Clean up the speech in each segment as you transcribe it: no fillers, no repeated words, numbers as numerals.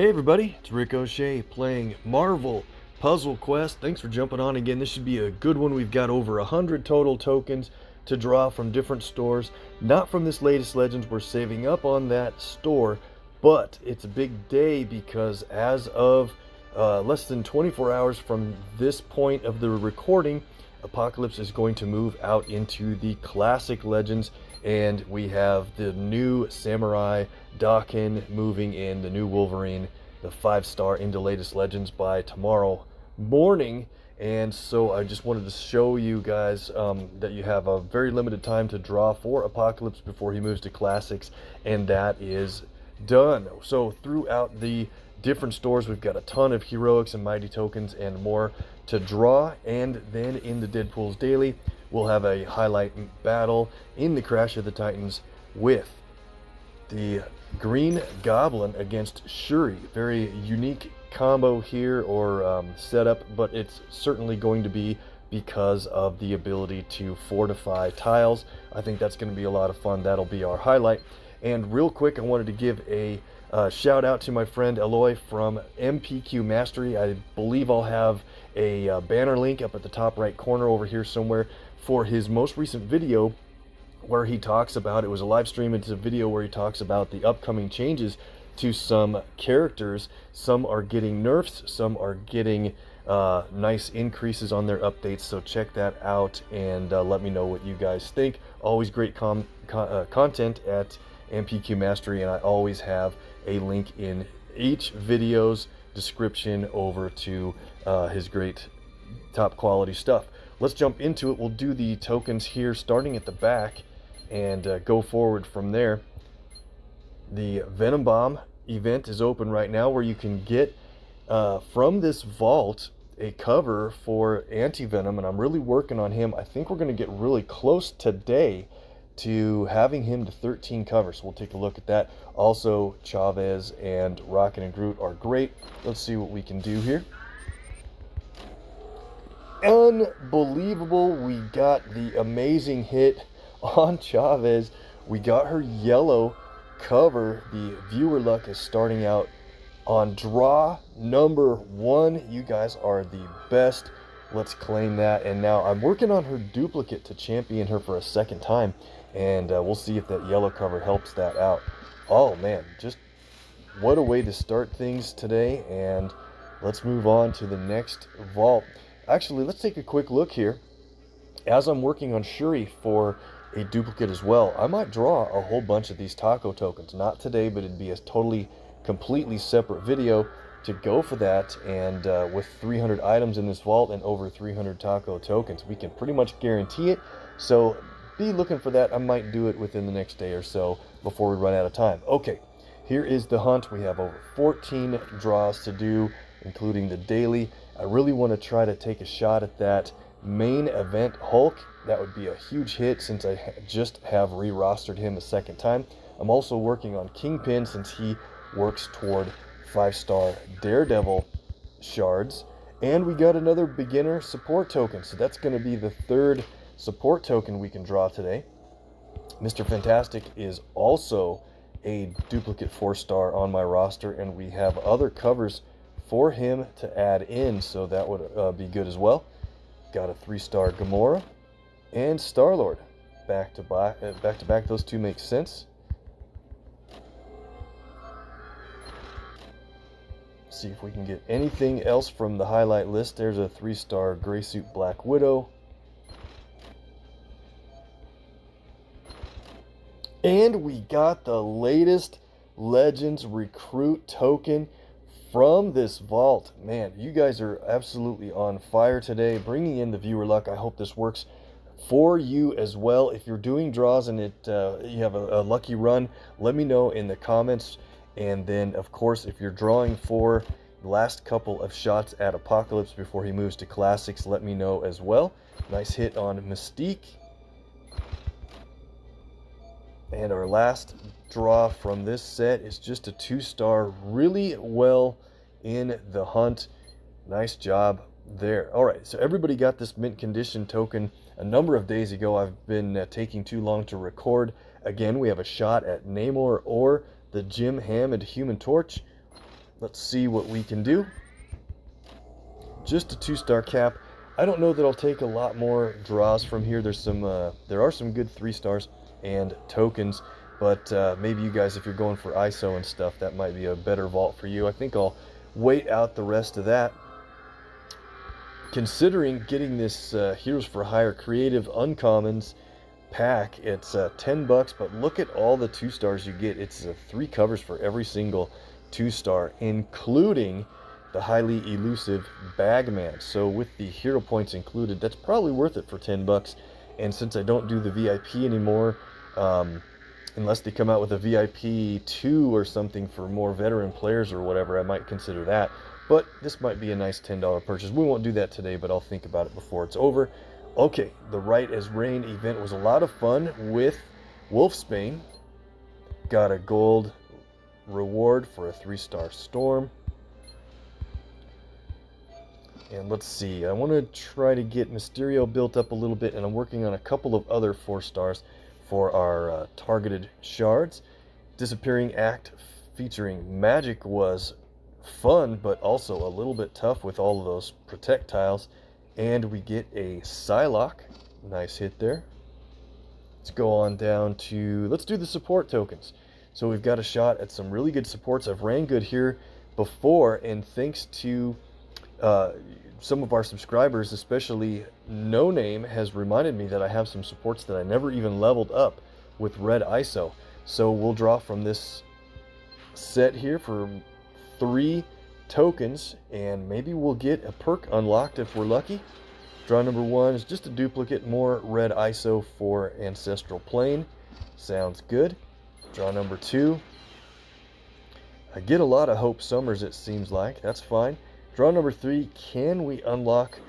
Hey everybody, it's Rick OShay playing Marvel Puzzle Quest. Thanks for jumping on again. This should be a good one. We've got over 100 total tokens to draw from different stores. Not from this latest Legends, we're saving up on that store, but it's a big day because as of less than 24 hours from this point of the recording, Apocalypse is going to move out into the classic Legends, and we have the new Samurai Daken moving in, the new Wolverine, the 5-star into latest Legends by tomorrow morning. And so I just wanted to show you guys that you have a very limited time to draw for Apocalypse before he moves to classics, and that is done. So throughout the different stores, we've got a ton of heroics and mighty tokens and more to draw. And then in the Deadpool's Daily, we'll have a highlight battle in the Crash of the Titans with the Green Goblin against Shuri. Very unique combo here, or setup, but it's certainly going to be because of the ability to fortify tiles. I think that's going to be a lot of fun. That'll be our highlight. And real quick, I wanted to give a shout out to my friend Eloy from MPQ Mastery. I believe I'll have a banner link up at the top right corner over here somewhere for his most recent video where he talks about, it was a live stream, it's a video where he talks about the upcoming changes to some characters. Some are getting nerfs, some are getting nice increases on their updates, so check that out and let me know what you guys think. Always great content at MPQ Mastery, and I always have a link in each video's description over to his great top quality stuff. Let's jump into it. We'll do the tokens here starting at the back and go forward from there. The Venom Bomb event is open right now, where you can get from this vault a cover for Anti-Venom, and I'm really working on him. I think we're going to get really close today to having him to 13 covers. So we'll take a look at that. Also, Chavez and Rocket and Groot are great. Let's see what we can do here. Unbelievable. We got the amazing hit on Chavez. We got her yellow cover. The viewer luck is starting out on draw number 1. You guys are the best. Let's claim that. And now I'm working on her duplicate to champion her for a second time, and we'll see if that yellow cover helps that out. Oh man, just what a way to start things today. And let's move on to the next vault. Actually, let's take a quick look here. As I'm working on Shuri for a duplicate as well, I might draw a whole bunch of these taco tokens. Not today, but it'd be a completely separate video to go for that. And with 300 items in this vault and over 300 taco tokens, we can pretty much guarantee it. So be looking for that. I might do it within the next day or so before we run out of time. Okay, here is the hunt. We have over 14 draws to do, including the daily. I really want to try to take a shot at that main event Hulk. That would be a huge hit since I just have re-rostered him a second time. I'm also working on Kingpin since he works toward 5-star Daredevil shards. And we got another beginner support token, so that's going to be the third support token we can draw today. Mr. Fantastic is also a duplicate 4-star on my roster, and we have other covers for him to add in, so that would be good as well. Got a 3-star Gamora and Star-Lord. Back to back, those two make sense. See if we can get anything else from the highlight list. There's a 3-star Gray Suit Black Widow. And we got the latest Legends Recruit token from this vault. Man, you guys are absolutely on fire today, bringing in the viewer luck. I hope this works for you as well. If you're doing draws and you have a lucky run, let me know in the comments. And then, of course, if you're drawing for the last couple of shots at Apocalypse before he moves to classics, let me know as well. Nice hit on Mystique. And our last draw from this set is just a 2-star, really well in the hunt. Nice job there. All right, so everybody got this mint condition token a number of days ago. I've been taking too long to record. Again, we have a shot at Namor or the Jim Hammond Human Torch. Let's see what we can do. Just a 2-star cap. I don't know that I'll take a lot more draws from here. There are some good 3 stars and tokens, but maybe you guys, if you're going for ISO and stuff, that might be a better vault for you. I think I'll wait out the rest of that. Considering getting this Heroes for Hire Creative Uncommons pack, it's $10, but look at all the 2 stars you get. It's 3 covers for every single 2-star, including the highly elusive Bagman. So with the hero points included, that's probably worth it for $10. And since I don't do the VIP anymore, unless they come out with a VIP 2 or something for more veteran players or whatever, I might consider that. But this might be a nice $10 purchase. We won't do that today, but I'll think about it before it's over. Okay, the Right as Rain event was a lot of fun with Wolfsbane. Got a gold reward for a 3-star Storm. And let's see, I want to try to get Mysterio built up a little bit, and I'm working on a couple of other 4 stars for our targeted shards. Disappearing Act featuring Magic was fun, but also a little bit tough with all of those protect tiles. And we get a Psylocke. Nice hit there. Let's go on down to, let's do the support tokens. So we've got a shot at some really good supports. I've ran good here before, and thanks to some of our subscribers, especially No Name, has reminded me that I have some supports that I never even leveled up with red ISO. So we'll draw from this set here for 3 tokens, and maybe we'll get a perk unlocked if we're lucky. Draw number 1 is just a duplicate, more red ISO for Ancestral Plane. Sounds good. Draw number 2. I get a lot of Hope Summers, it seems like. That's fine. Draw number 3, can we unlock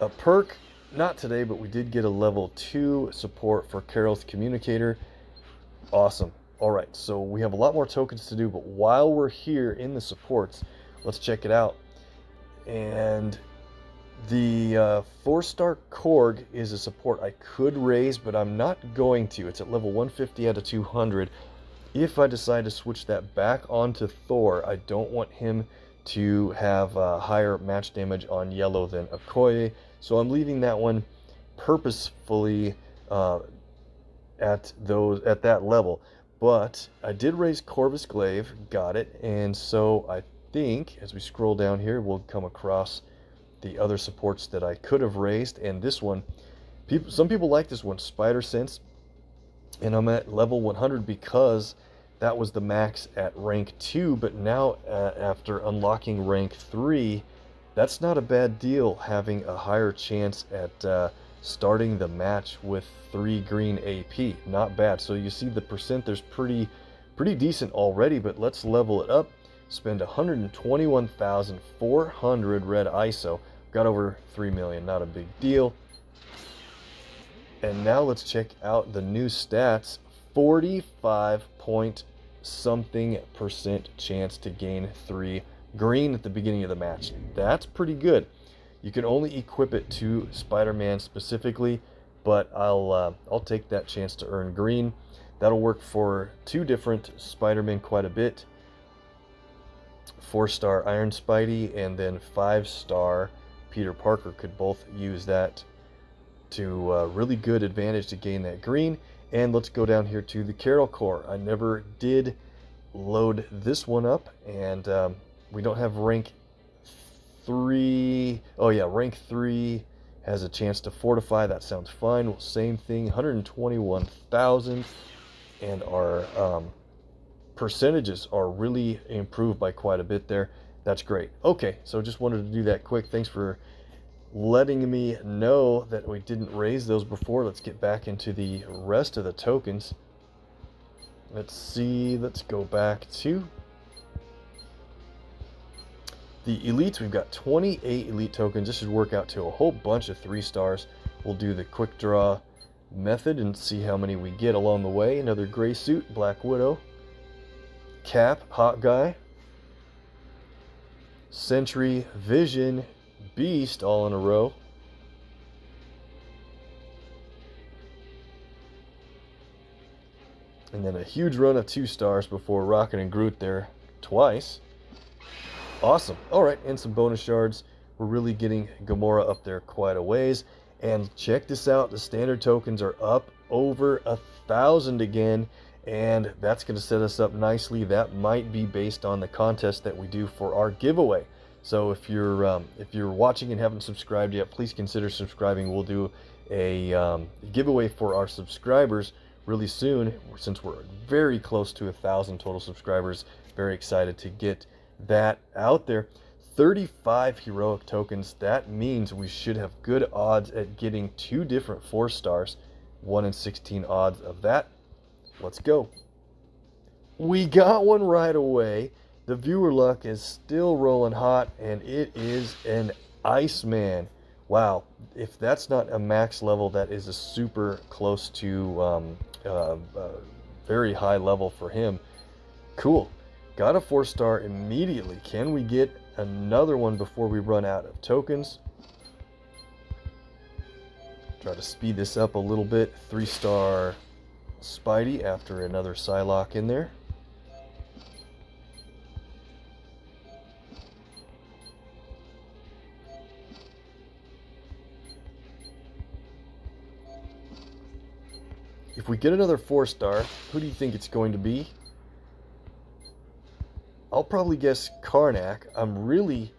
a perk? Not today, but we did get a level 2 support for Carol's Communicator. Awesome. Alright, so we have a lot more tokens to do, but while we're here in the supports, let's check it out. And the 4-star Korg is a support I could raise, but I'm not going to. It's at level 150 out of 200. If I decide to switch that back onto Thor, I don't want him to have higher match damage on yellow than Okoye, so I'm leaving that one purposefully at that level. But I did raise Corvus Glaive, got it, and so I think as we scroll down here, we'll come across the other supports that I could have raised, and this one, some people like this one, Spider Sense, and I'm at level 100 because that was the max at rank 2, but now after unlocking rank 3, that's not a bad deal, having a higher chance at starting the match with 3 green AP. Not bad. So you see the percent there's pretty decent already, but let's level it up. Spend 121,400 red ISO. Got over 3 million, not a big deal. And now let's check out the new stats. 45-point-something% chance to gain 3 green at the beginning of the match. That's pretty good. You can only equip it to Spider-Man specifically, but I'll take that chance to earn green. That'll work for 2 different Spider-Men quite a bit. 4-star Iron Spidey and then 5-star Peter Parker could both use that to really good advantage to gain that green. And let's go down here to the Carol Corps. I never did load this one up, and we don't have rank 3. Oh yeah, rank 3 has a chance to fortify. That sounds fine. Well, same thing, 121,000, and our percentages are really improved by quite a bit there. That's great. Okay, so just wanted to do that quick. Thanks for letting me know that we didn't raise those before. Let's get back into the rest of the tokens. Let's see, let's go back to the elites. We've got 28 elite tokens. This should work out to a whole bunch of 3 stars. We'll do the quick draw method and see how many we get along the way. Another gray suit, Black Widow, Cap, Hot Guy, Sentry, Vision, Beast, all in a row. And then a huge run of 2 stars before Rocket and Groot there twice. Awesome. All right, and some bonus shards. We're really getting Gamora up there quite a ways. And check this out. The standard tokens are up over 1,000 again. And that's going to set us up nicely. That might be based on the contest that we do for our giveaway. So if you're watching and haven't subscribed yet, please consider subscribing. We'll do a giveaway for our subscribers really soon, since we're very close to 1,000 total subscribers. Very excited to get that out there. 35 heroic tokens. That means we should have good odds at getting 2 different 4 stars. 1 in 16 odds of that. Let's go. We got one right away. The viewer luck is still rolling hot, and it is an Iceman. Wow, if that's not a max level, that is a super close to very high level for him. Cool. Got a 4-star immediately. Can we get another one before we run out of tokens? Try to speed this up a little bit. 3-star Spidey after another Psylocke in there. If we get another 4-star, who do you think it's going to be? I'll probably guess Karnak. I'm really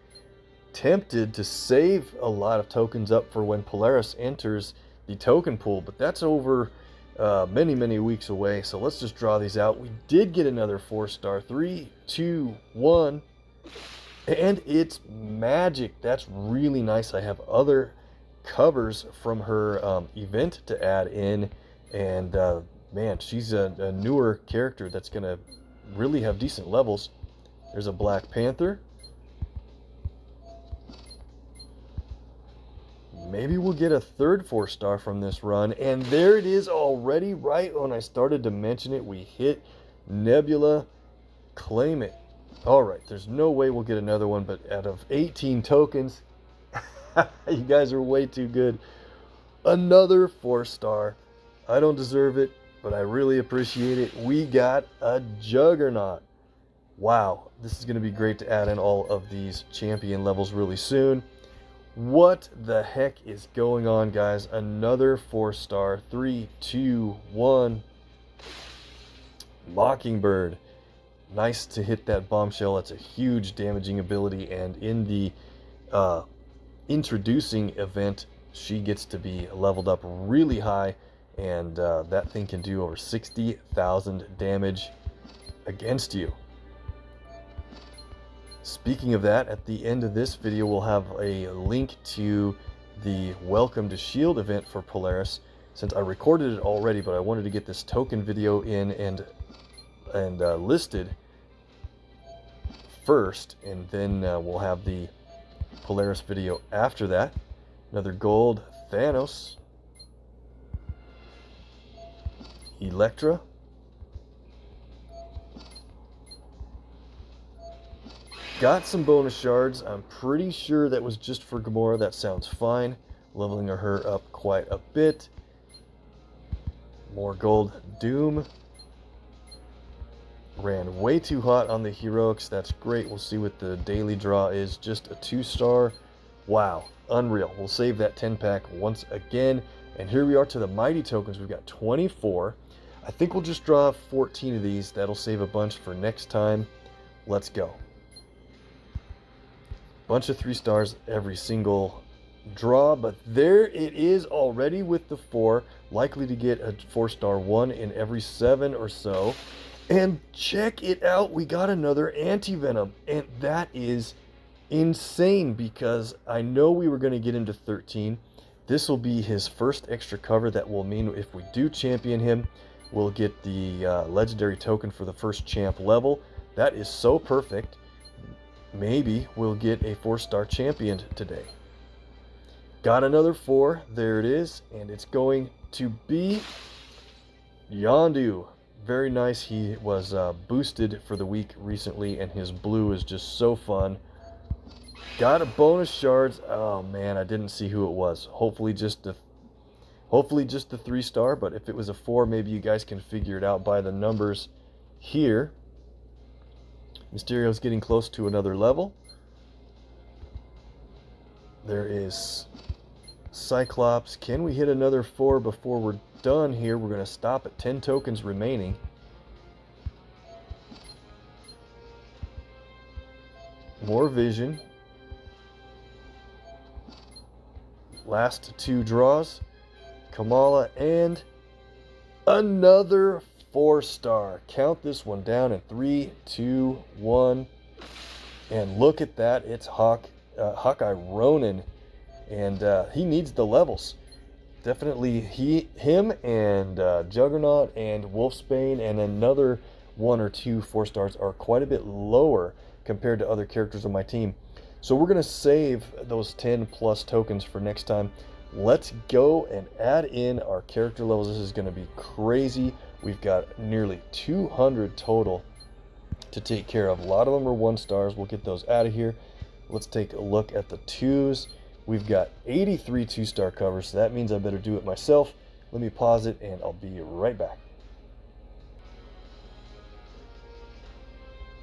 tempted to save a lot of tokens up for when Polaris enters the token pool, but that's over many weeks away. So let's just draw these out. We did get another 4-star. 3, 2, 1, and it's magic. That's really nice. I have other covers from her event to add in, and man, she's a newer character that's gonna really have decent levels. There's a Black Panther. Maybe we'll get a third 4-star from this run. And there it is already. Right when I started to mention it, we hit Nebula. Claim it. All right, there's no way we'll get another one, but out of 18 tokens, you guys are way too good. Another 4-star. I don't deserve it, but I really appreciate it. We got a Juggernaut. Wow, this is going to be great to add in all of these champion levels really soon. What the heck is going on, guys? Another 4-star. 3, 2, 1. Mockingbird. Nice to hit that bombshell. That's a huge damaging ability, and in the introducing event, she gets to be leveled up really high, and that thing can do over 60,000 damage against you. Speaking of that, at the end of this video, we'll have a link to the Welcome to S.H.I.E.L.D. event for Polaris. Since I recorded it already, but I wanted to get this token video in and listed first, and then we'll have the Polaris video after that. Another gold Thanos. Elektra. Got some bonus shards. I'm pretty sure that was just for Gamora. That sounds fine. Leveling her up quite a bit. More gold. Doom. Ran way too hot on the heroics. That's great. We'll see what the daily draw is. Just a 2-star. Wow. Unreal. We'll save that 10-pack once again. And here we are to the mighty tokens. We've got 24. I think we'll just draw 14 of these. That'll save a bunch for next time. Let's go. Bunch of 3 stars every single draw, but there it is already with the 4. Likely to get a 4-star 1 in every 7 or so. And check it out, we got another Anti-Venom, and that is insane because I know we were going to get into 13. This will be his first extra cover. That will mean if we do champion him, we'll get the legendary token for the first champ level. That is so perfect. Maybe we'll get a 4-star champion today. Got another 4. There it is. And it's going to be Yondu. Very nice. He was boosted for the week recently, and his blue is just so fun. Got a bonus shards. Oh man, I didn't see who it was. Hopefully just the 3-star, but if it was a 4, maybe you guys can figure it out by the numbers here. Mysterio's getting close to another level. There is Cyclops. Can we hit another 4 before we're done here? We're going to stop at 10 tokens remaining. More Vision. Last 2 draws. Kamala and another 4-star. Count this one down in 3, 2, 1. And look at that. It's Hawkeye Ronin. And he needs the levels. Definitely him and Juggernaut and Wolfsbane and another 1 or 2 4-stars are quite a bit lower compared to other characters on my team. So we're going to save those 10 plus tokens for next time. Let's go and add in our character levels. This is going to be crazy. We've got nearly 200 total to take care of. A lot of them are 1-stars. We'll get those out of here. Let's take a look at the 2s. We've got 83 2-star covers, so that means I better do it myself. Let me pause it and I'll be right back.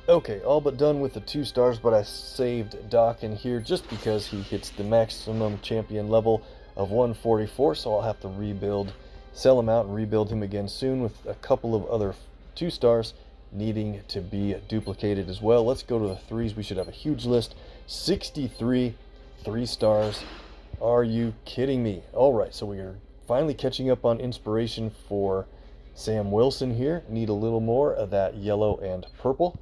Okay, all but done with the 2-stars, but I saved Doc in here just because he hits the maximum champion level of 144, so I'll have to rebuild, sell him out and rebuild him again soon with a couple of other 2-stars needing to be duplicated as well. Let's go to the 3s. We should have a huge list. 63 3-stars. Are you kidding me? All right, so we are finally catching up on inspiration for Sam Wilson here. Need a little more of that yellow and purple.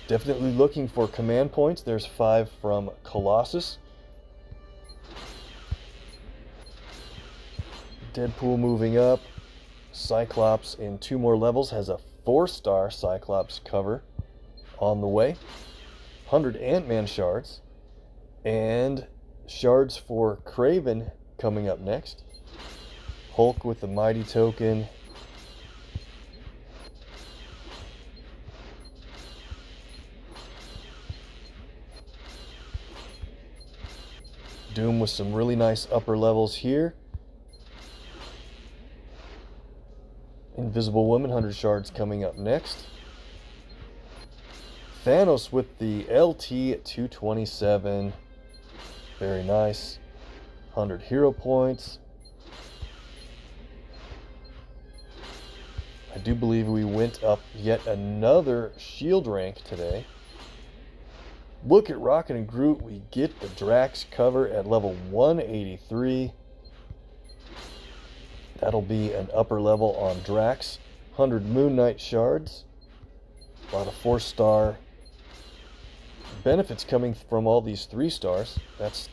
Definitely looking for command points. There's 5 from Colossus. Deadpool moving up. Cyclops in 2 more levels has a 4-star Cyclops cover on the way. 100 Ant-Man shards. And shards for Kraven coming up next. Hulk with the Mighty token. Doom with some really nice upper levels here. Invisible Woman, 100 shards coming up next. Thanos with the LT-227. Very nice. 100 hero points. I do believe we went up yet another shield rank today. Look at Rocket and Groot. We get the Drax cover at level 183. That'll be an upper level on Drax. 100 Moon Knight shards. A lot of 4-star benefits coming from all these 3-stars. That's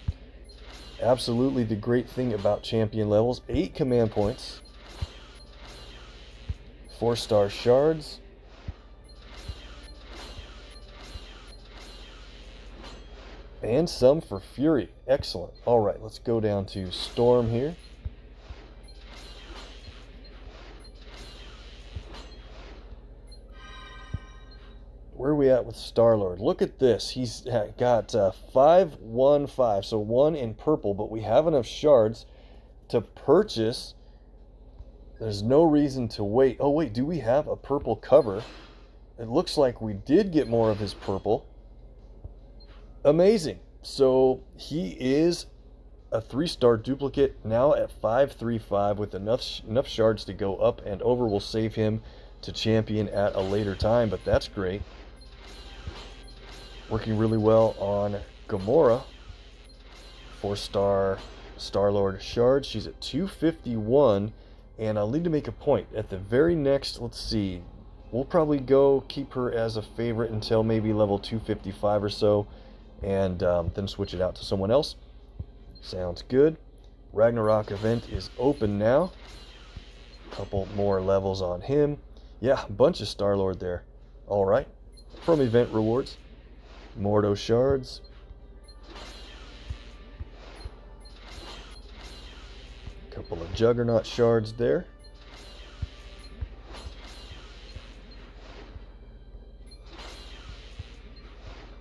absolutely the great thing about champion levels. 8 command points. 4-star shards. And some for Fury. Excellent. All right, let's go down to Storm here. Where are we at with Star-Lord? Look at this. He's got 515, so 1 in purple, but we have enough shards to purchase. There's no reason to wait. Oh, wait, do we have a purple cover? It looks like we did get more of his purple. Amazing. So he is a 3-star duplicate now at 535 with enough shards to go up and over. We'll save him to champion at a later time, but that's great. Working really well on Gamora. 4-star Star-Lord shard. She's at 251, and I'll need to make a point. At the very next, let's see, we'll probably go keep her as a favorite until maybe level 255 or so, and then switch it out to someone else. Sounds good. Ragnarok event is open now. Couple more levels on him. Yeah, a bunch of Star-Lord there. All right. From event rewards. Mordo shards. Couple of Juggernaut shards there.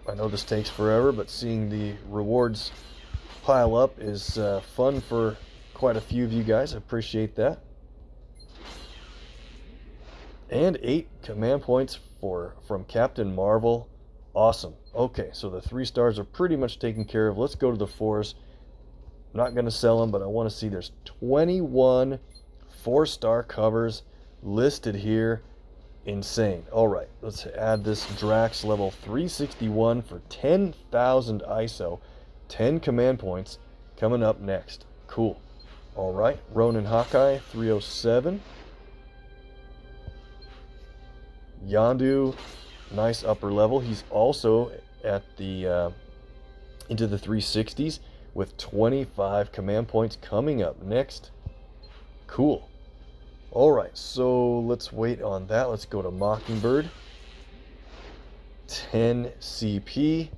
I know this takes forever, but seeing the rewards pile up is fun for quite a few of you guys. I appreciate that. And 8 command points from Captain Marvel. Awesome. Okay, so the 3 stars are pretty much taken care of. Let's go to the 4s. I'm not going to sell them, but I want to see there's 21 4-star covers listed here. Insane. All right, let's add this Drax level 361 for 10,000 ISO. 10 command points coming up next. Cool. All right, Ronin Hawkeye 307. Yondu, nice upper level. He's also at the into the 360s with 25 command points coming up next. Cool. All right, so let's wait on that. Let's go to Mockingbird. 10 CP.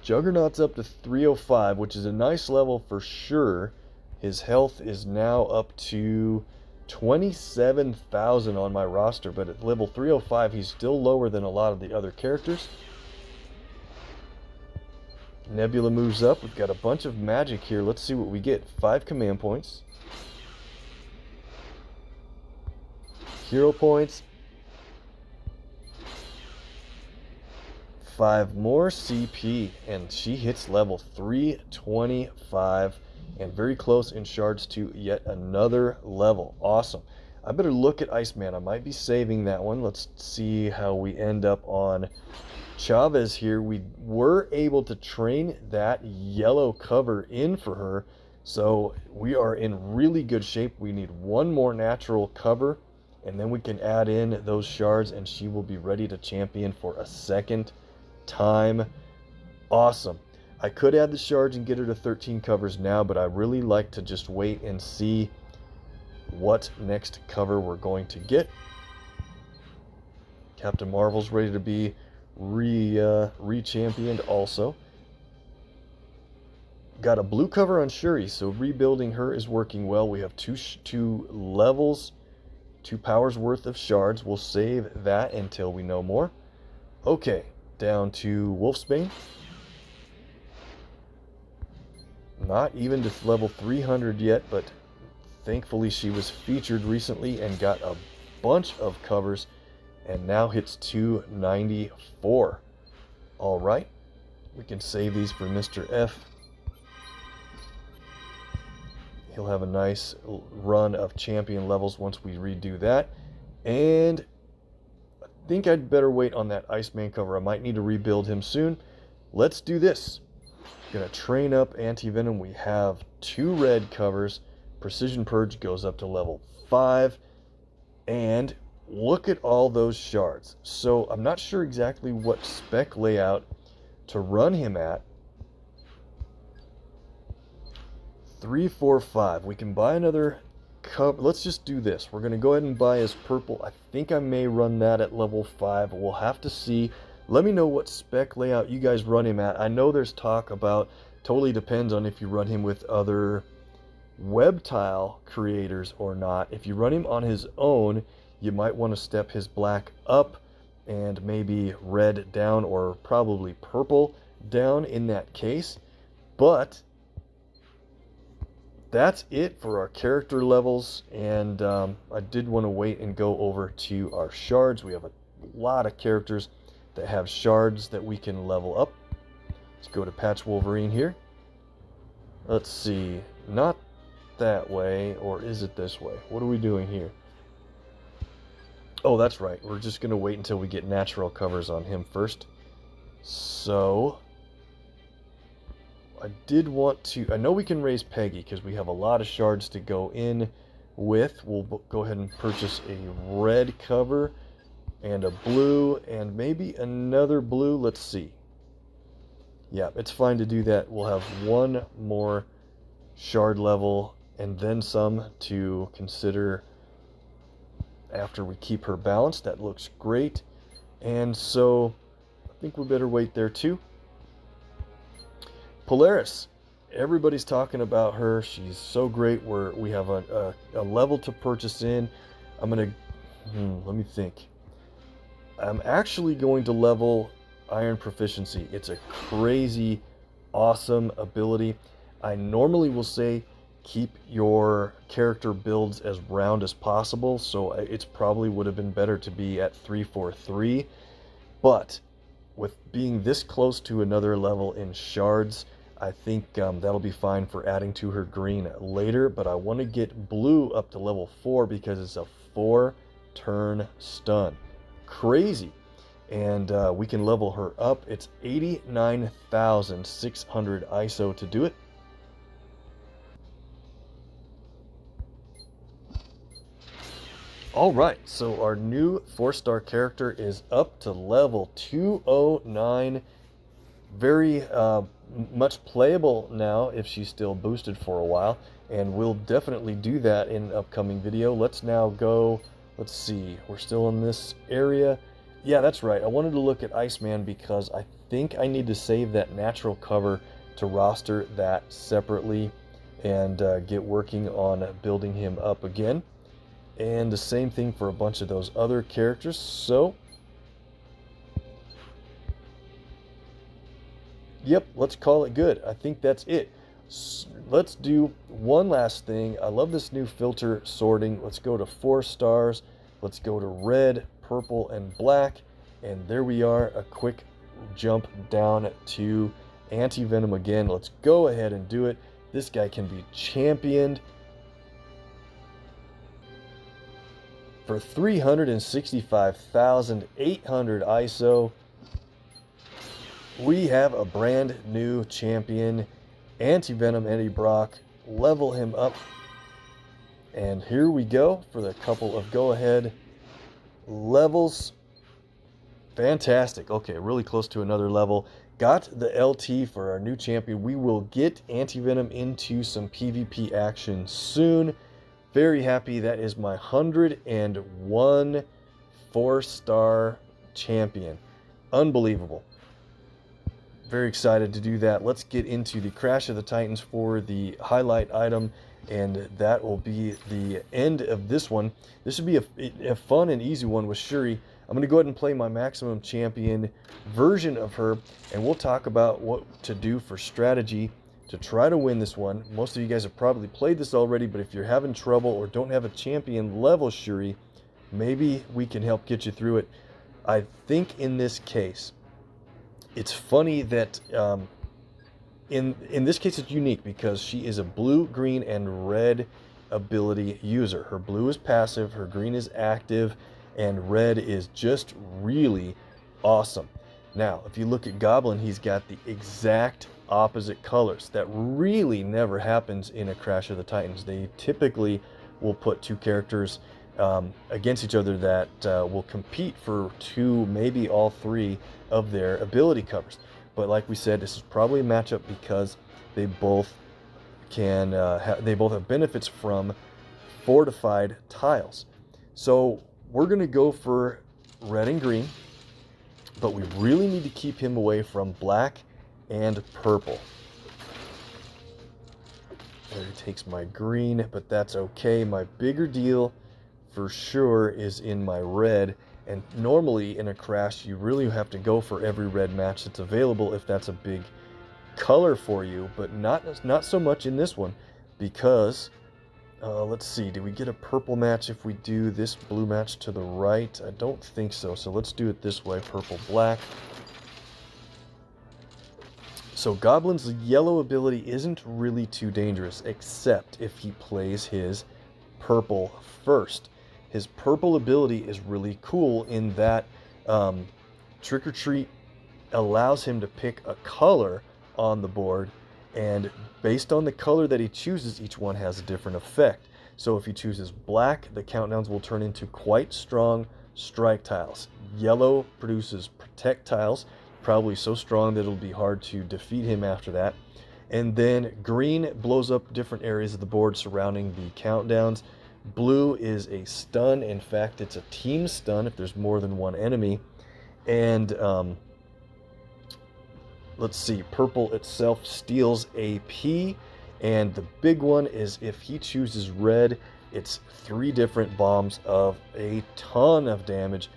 Juggernaut's up to 305, which is a nice level for sure. His health is now up to 27,000 on my roster, but at level 305, he's still lower than a lot of the other characters. Nebula moves up. We've got a bunch of magic here. Let's see what we get. 5 command points. Hero points. 5 more CP. And she hits level 325. And very close in shards to yet another level. Awesome. I better look at Iceman. I might be saving that one. Let's see how we end up on Chavez here. We were able to train that yellow cover in for her, so we are in really good shape. We need one more natural cover, and then we can add in those shards, and she will be ready to champion for a second time. Awesome. I could add the shards and get her to 13 covers now, but I really like to just wait and see what next cover we're going to get. Captain Marvel's ready to be re-championed also. Got a blue cover on Shuri, so rebuilding her is working well. We have two levels, 2 powers worth of shards. We'll save that until we know more. Okay, down to Wolfsbane. Not even to level 300 yet, but thankfully she was featured recently and got a bunch of covers and now hits 294. All right, we can save these for Mr. F. He'll have a nice run of champion levels once we redo that. And I think I'd better wait on that Iceman cover. I might need to rebuild him soon. Let's do this. Gonna train up Anti-Venom. We have 2 red covers. Precision Purge goes up to level 5. And look at all those shards. So I'm not sure exactly what spec layout to run him at. 3, 4, 5. We can buy another cover. Let's just do this. We're going to go ahead and buy his purple. I think I may run that at level 5. We'll have to see. Let me know what spec layout you guys run him at. I know there's talk about, totally depends on if you run him with other web tile creators or not. If you run him on his own, you might want to step his black up and maybe red down, or probably purple down in that case. But that's it for our character levels, and I did want to wait and go over to our shards. We have a lot of characters that have shards that we can level up. Let's go to Patch Wolverine here. Let's see, not that way, or is it this way? What are we doing here? Oh, that's right. We're just going to wait until we get natural covers on him first. So I did want to, I know we can raise Peggy because we have a lot of shards to go in with. We'll go ahead and purchase a red cover and a blue and maybe another blue. Let's see. Yeah, it's fine to do that. We'll have one more shard level and then some to consider after we keep her balanced. That looks great. And so I think we better wait there too. Polaris, everybody's talking about her. She's so great. We have a level to purchase in. I'm gonna let me think. I'm actually going to level Iron Proficiency. It's a crazy awesome ability. I normally will say keep your character builds as round as possible, so it's probably would have been better to be at 343. But with being this close to another level in shards, I think that'll be fine for adding to her green later. But I want to get blue up to level 4 because it's a 4-turn stun. Crazy. And we can level her up. It's 89,600 ISO to do it. Alright, so our new 4-star character is up to level 209. Very much playable now if she's still boosted for a while. And we'll definitely do that in an upcoming video. Let's now go, let's see, we're still in this area. Yeah, that's right. I wanted to look at Iceman because I think I need to save that natural cover to roster that separately and get working on building him up again. And the same thing for a bunch of those other characters. So, yep, let's call it good. I think that's it. Let's do one last thing. I love this new filter sorting. Let's go to 4 stars. Let's go to red, purple, and black. And there we are, a quick jump down to Anti-Venom again. Let's go ahead and do it. This guy can be championed for 365,800 ISO. We have a brand new champion, Anti-Venom Eddie Brock. Level him up. And here we go for the couple of go-ahead levels. Fantastic. Okay, really close to another level. Got the LT for our new champion. We will get Anti-Venom into some PvP action soon. Very happy. That is my 101 4-star champion. Unbelievable. Very excited to do that. Let's get into the Crash of the Titans for the highlight item, and that will be the end of this one. This should be a fun and easy one with Shuri. I'm going to go ahead and play my maximum champion version of her, and we'll talk about what to do for strategy to try to win this one. Most of you guys have probably played this already, but if you're having trouble or don't have a champion level Shuri, maybe we can help get you through it. I think in this case, it's funny that in this case it's unique because she is a blue, green, and red ability user. Her blue is passive, her green is active, and red is just really awesome. Now, if you look at Goblin, he's got the exact opposite colors. That really never happens in a Crash of the Titans. They typically will put 2 characters against each other that will compete for 2, maybe all 3 of their ability covers. But like we said, this is probably a matchup because they both can they both have benefits from fortified tiles. So we're going to go for red and green, but we really need to keep him away from black and purple. There he takes my green, but that's okay. My bigger deal for sure is in my red, and normally in a Crash you really have to go for every red match that's available if that's a big color for you, but not so much in this one because let's see, do we get a purple match if we do this blue match to the right? I don't think so, so let's do it this way, purple black. So Goblin's yellow ability isn't really too dangerous, except if he plays his purple first. His purple ability is really cool in that Trick or Treat allows him to pick a color on the board, and based on the color that he chooses, each one has a different effect. So if he chooses black, the countdowns will turn into quite strong strike tiles. Yellow produces protect tiles, probably so strong that it'll be hard to defeat him after that. And then green blows up different areas of the board surrounding the countdowns. Blue is a stun. In fact, it's a team stun if there's more than one enemy. And let's see, purple itself steals AP. And the big one is if he chooses red, it's 3 different bombs of a ton of damage,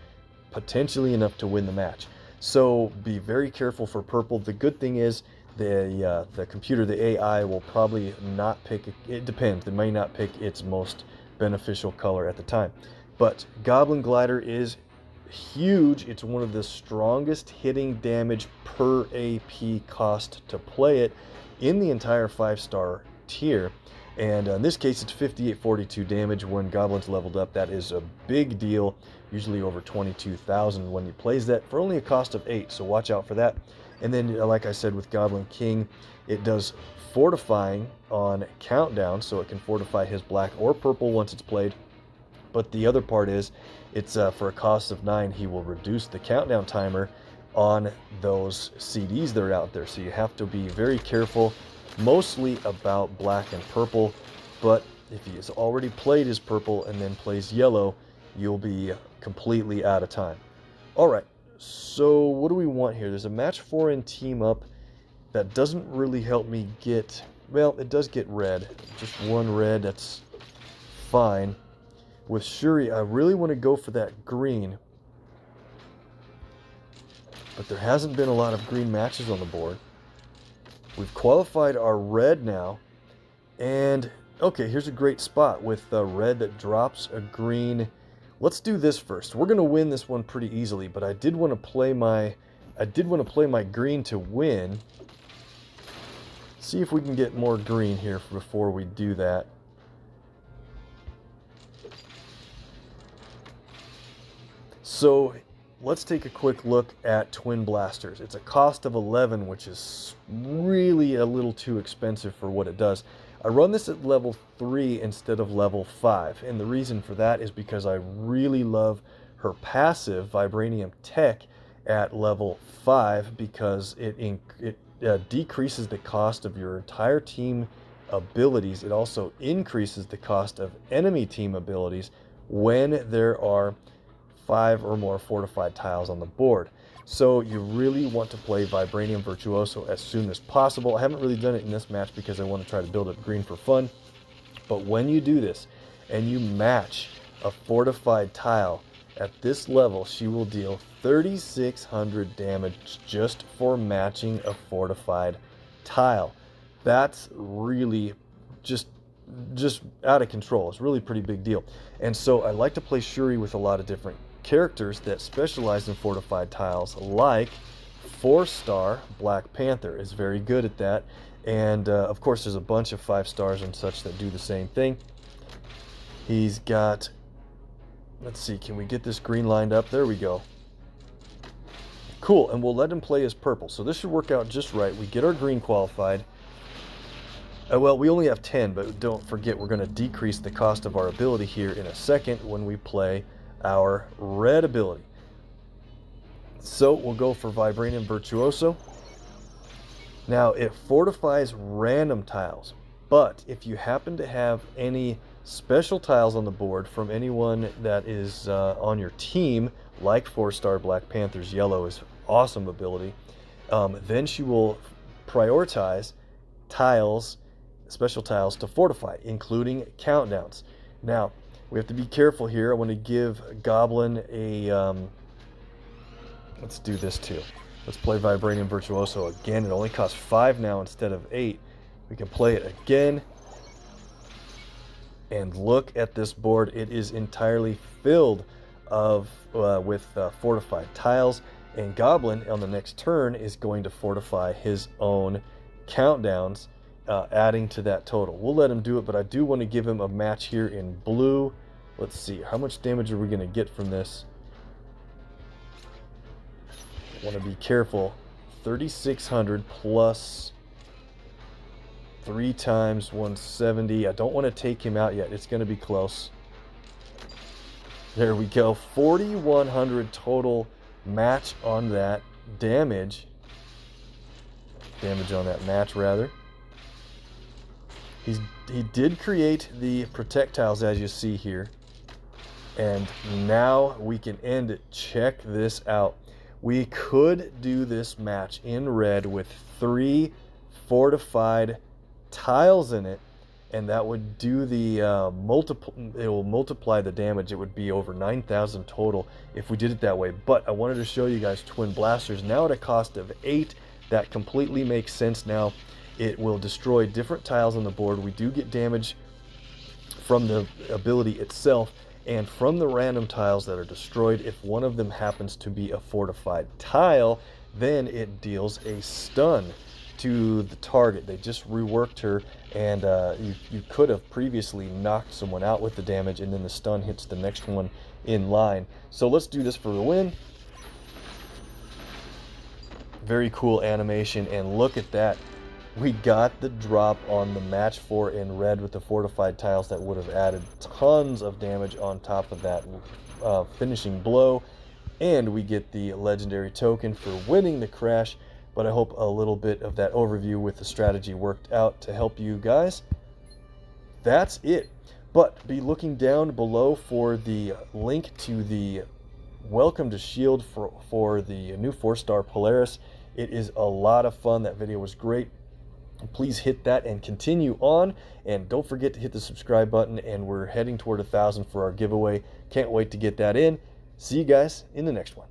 potentially enough to win the match. So be very careful for purple. The good thing is the computer, the AI, will probably not pick, it depends, they may not pick its most beneficial color at the time. But Goblin Glider is huge. It's one of the strongest hitting damage per AP cost to play it in the entire 5-star tier. And in this case, it's 5842 damage when Goblin's leveled up. That is a big deal, usually over 22,000 when he plays that for only a cost of 8, so watch out for that. And then, like I said, with Goblin King, it does fortifying on countdown, so it can fortify his black or purple once it's played. But the other part is, it's for a cost of 9, he will reduce the countdown timer on those CDs that are out there. So you have to be very careful, mostly about black and purple. But if he has already played his purple and then plays yellow, you'll be completely out of time. All right, so what do we want here? There's a match 4 in team up that doesn't really help me get, well, it does get red. Just one red, that's fine. With Shuri, I really want to go for that green, but there hasn't been a lot of green matches on the board. We've qualified our red now, and okay, here's a great spot with the red that drops a green. Let's do this first. We're going to win this one pretty easily, but I did want to play my green to win. See if we can get more green here before we do that. So let's take a quick look at Twin Blasters. It's a cost of 11, which is really a little too expensive for what it does. I run this at level 3 instead of level 5, and the reason for that is because I really love her passive, Vibranium Tech, at level 5, because it decreases the cost of your entire team abilities. It also increases the cost of enemy team abilities when there are 5 or more fortified tiles on the board. So you really want to play Vibranium Virtuoso as soon as possible. I haven't really done it in this match because I want to try to build up green for fun. But when you do this and you match a fortified tile at this level, she will deal 3,600 damage just for matching a fortified tile. That's really just out of control. It's really a pretty big deal. And so I like to play Shuri with a lot of different characters that specialize in fortified tiles, like 4-star Black Panther is very good at that. And of course there's a bunch of 5-stars and such that do the same thing. He's got, let's see, can we get this green lined up? There we go. Cool, and we'll let him play his purple. So this should work out just right. We get our green qualified. Well, we only have 10, but don't forget we're going to decrease the cost of our ability here in a second when we play our red ability. So we'll go for Vibranium Virtuoso. Now it fortifies random tiles, but if you happen to have any special tiles on the board from anyone that is on your team, like 4-star Black Panther's yellow is awesome ability, then she will prioritize tiles, special tiles to fortify, including countdowns. Now we have to be careful here. I want to give Goblin a let's do this too. Let's play Vibranium Virtuoso again. It only costs 5 now instead of 8. We can play it again. And look at this board. It is entirely filled with fortified tiles. And Goblin on the next turn is going to fortify his own countdowns, adding to that total. We'll let him do it, but I do want to give him a match here in blue. Let's see, how much damage are we going to get from this? I want to be careful. 3,600 plus 3 times 170. I don't want to take him out yet. It's going to be close. There we go. 4,100 total match on that damage. Damage on that match, rather. He did create the projectiles, as you see here. And now we can end it. Check this out. We could do this match in red with 3 fortified tiles in it, and that would do the it will multiply the damage. It would be over 9,000 total if we did it that way. But I wanted to show you guys Twin Blasters now at a cost of 8. That completely makes sense now. It will destroy different tiles on the board. We do get damage from the ability itself and from the random tiles that are destroyed. If one of them happens to be a fortified tile, then it deals a stun to the target. They just reworked her, and you could have previously knocked someone out with the damage, and then the stun hits the next one in line. So let's do this for the win. Very cool animation, and look at that. We got the drop on the match 4 in red with the fortified tiles that would have added tons of damage on top of that finishing blow, and we get the legendary token for winning the crash. But I hope a little bit of that overview with the strategy worked out to help you guys. That's it. But be looking down below for the link to the Welcome to Shield for the new 4-star Polaris. It is a lot of fun. That video was great. Please hit that and continue on. And don't forget to hit the subscribe button. And we're heading toward 1,000 for our giveaway. Can't wait to get that in. See you guys in the next one.